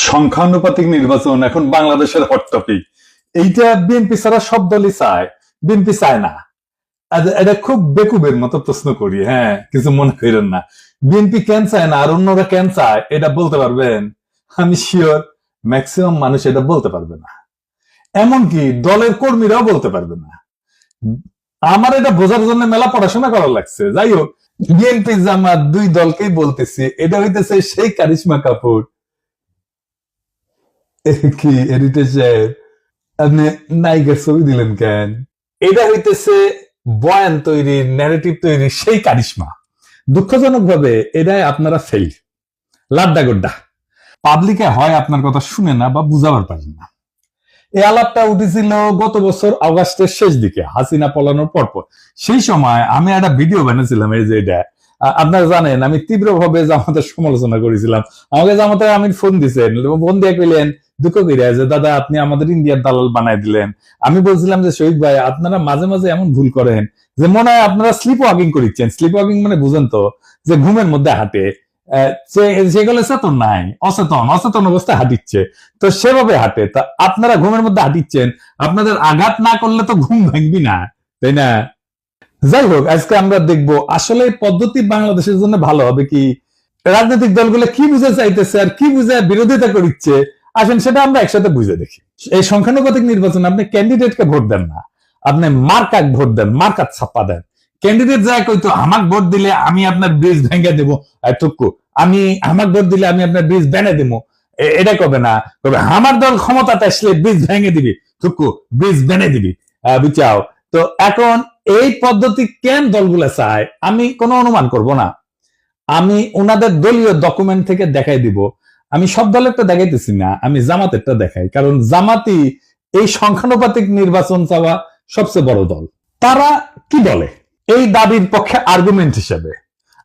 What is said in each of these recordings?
সংখ্যানুপাতিক নির্বাচন এখন বাংলাদেশের হট টপিক। এইটা বিএনপি ছাড়া সব দলই চায়, বিএনপি চায় না। এটা খুব বেকুবের মতো প্রশ্ন করি, হ্যাঁ, কিছু মনে করেন না। বিএনপি কেন চায় না আর অন্যরা কেন চায় এটা বলতে পারবেন? আমি শিওর ম্যাক্সিমাম মানুষ এটা বলতে পারবে না, এমনকি দলের কর্মীরাও বলতে পারবে না। আমার এটা বোঝার জন্য মেলা পড়াশোনা করা লাগছে। যাই হোক, বিএনপি জামাত দুই দলকেই বলতেছি, এটা হইতেছে সেই কারিশমা কাপুর কি এডিটর সাহেব, আপনি নায়িকার ছবি দিলেন কেন? এটা হইতেছে বয়ান তৈরির, ন্যারেটিভ তৈরির সেই কারিশমা। দুঃখজনক ভাবে এটাই আপনারা ফেল, লাড্ডা গোড্ডা। পাবলিকে হয় আপনার কথা শুনে না বা বুঝাবার পারেন না। এই আলাপটা উঠেছিল গত বছর অগাস্টের শেষ দিকে, হাসিনা পলানোর পরপর। সেই সময় আমি একটা ভিডিও বানিয়েছিলাম, এই যে এটা আপনারা জানেন, আমি তীব্রভাবে জামাতের সমালোচনা করেছিলাম। আমাকে জামাতের আমির ফোন দিচ্ছেন, ফোন দিয়ে কইলেন দুঃখ করিয়া যে দাদা আপনি আমাদের ইন্ডিয়ার দালাল বানাই দিলেন। আমি বলছিলাম যে শহীদ ভাই, আপনারা মাঝে মাঝে এমন ভুল করেন যে মনে হয় আপনারা স্লিপ ওয়াকিং করিচ্ছেন। স্লিপ ওয়াকিং মানে বুঝেন তো, যে ঘুমের মধ্যে হাঁটে, সেগুলো চেতন নাই, অচেতন অবস্থায় হাঁটিচ্ছে, তো সেভাবে হাঁটে। তা আপনারা ঘুমের মধ্যে হাঁটিচ্ছেন, আপনাদের আঘাত না করলে তো ঘুম ভাঙবি না, তাই না? যাই হোক, আজকে আমরা দেখব আসলে পদ্ধতি বাংলাদেশের জন্য ভালো হবে কি, রাজনৈতিক দলগুলো কি বুঝে চাইতেছে আর কি বুঝে বিরোধিতা করছে। আসেন সেটা আমরা একসাথে বুঝে দেখি। এই সংখ্যানুপাতিক নির্বাচন আপনি ক্যান্ডিডেটকে ভোট দেন না, আপনি মার্কাক ভোট দেন, মার্কাত ছাপ্পা দেন। ক্যান্ডিডেট যায় কইতো আমাক ভোট দিলে আমি আপনার ব্রিজ ভেঙে দেবো, টুকু আমি আমাক ভোট দিলে আমি আপনার ব্রিজ ভেঙে দেবো, এটা কবে না, তবে আমার দল ক্ষমতাতে আসলে ব্রিজ ভেঙে দিবি, টুকু ব্রিজ ভেঙে দিবি, বুঝাও। তো এখন এই পদ্ধতি কেন দলগুলো চায় আমি কোনো অনুমান করব না, আমি ওনাদের দলীয় ডকুমেন্ট থেকে দেখাই দিব। আমি সব দলেরটা দেখাইতেছি না, আমি জামাতেরটা দেখাই, কারণ জামাতি এই সংখ্যানুপাতিক নির্বাচন চাওয়া সবচেয়ে বড় দল। তারা কি বলে এই দাবির পক্ষে আর্গুমেন্ট হিসেবে,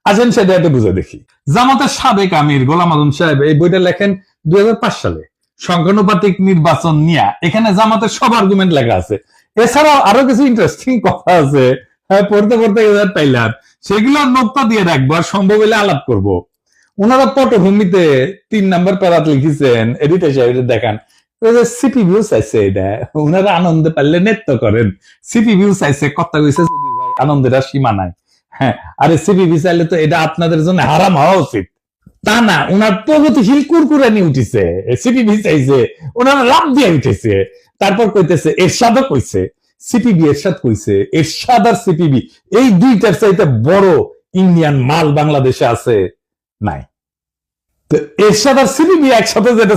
আসেন সেটা একটু বুঝে দেখি। জামাতের সাবেক আমির গোলাম আজম সাহেব এই বইটা লেখেন 2005 সালে, সংখ্যানুপাতিক নির্বাচন নিয়ে। এখানে জামাতের সব আর্গুমেন্ট লেখা আছে। এছাড়াও আরো কিছু ইন্টারেস্টিং কথা আছে, পড়তে পড়তে পাইলাম, সেগুলো নোক্তা দিয়ে রাখবো আর সম্ভব হলে আলাপ করব। ওনারা পটভূমিতে 3 নম্বর প্যারাত লিখেছেন, এডিটর সাহেব দেখান, সিপি ভিউ চাইছে, এটা ওনারা আনন্দে পারলে নৃত্য করেন। সিপি ভিউ চাইছে, কথা কইছে আনন্দের আর সীমা নাই। হ্যাঁ, আরে সিপি ভিউ চাইলে তো এটা আপনাদের জন্য হারাম হওয়া উচিত, তা না। ওনার প্রগতিশীল কুরকুরানি উঠিছে, সিপি ভিউ চাইছে, ওনারা লাভ দিয়ে উঠেছে। তারপর কইতেছে এরশাদও কইছে, সিপিবি এরশাদ কইছে, এরশাদ আর সিপিবি এই দুইটার চাইতে বড় ইন্ডিয়ান মাল বাংলাদেশে আছে নাই। তো এরশাদ আর সিপিবি একসাথে যেটা